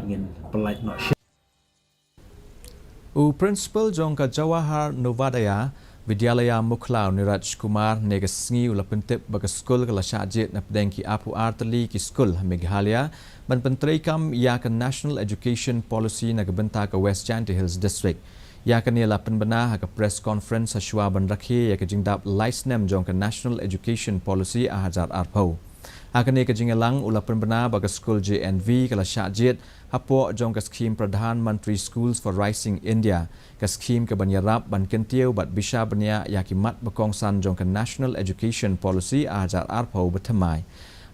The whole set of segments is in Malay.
មានប្លែកណោះ Principal Jongka Jawahar Novadaya Vidyalaya Muklau Niraj Kumar Negasngi Ulapintip baga Skul kala Shah na pedengki apu Tylli ki Skul Meghalaya ban Pyntreikam yakan National Education Policy na gabenta ka West Janty Hills District yakan ni lapan bana ka press conference sa shua ban rakhi yak jingdap licenem jongka National Education Policy ahazar arpau akan ni kejingelang ulapan bana baga Skul JNV kala Jied hapo jongka skim Pradhan Mantri Schools for Rising India ka skim ka banyarap ban kentiu bat bisha banya yakimat bakongsan jongka National Education Policy ajar arpau betamai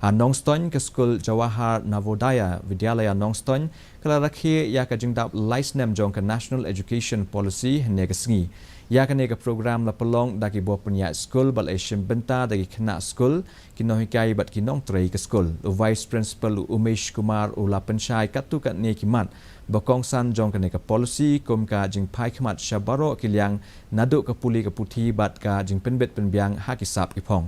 Nongstoin ke Skul Jawahar Navodaya Vidyalaya Nongstoin kala rakhi ya ka jingdap licenem jongka National Education Policy negasngi ya ka nega program la pelong dagi bo punya skul bal Asian benta dagi kena skul kinohikai bat kinong trei ke skul Vice Principal Umesh Kumar Ulapenshai katu kat ne kimat bakongsan jongka nega policy kom ka jing pai khmat shabaro kiliang naduk ka puli ka puthi bat ka jing penbet penbiang hakisap ipong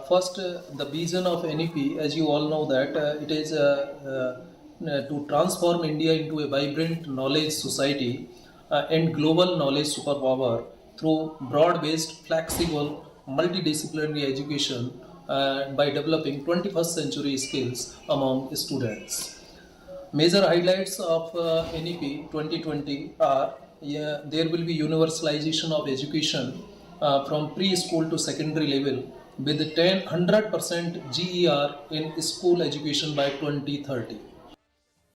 First, the vision of NEP, as you all know that it is to transform India into a vibrant knowledge society and global knowledge superpower through broad-based, flexible, multidisciplinary education by developing 21st century skills among students. Major highlights of NEP 2020 are there will be universalization of education from preschool to secondary level with 100% GER in school education by 2030.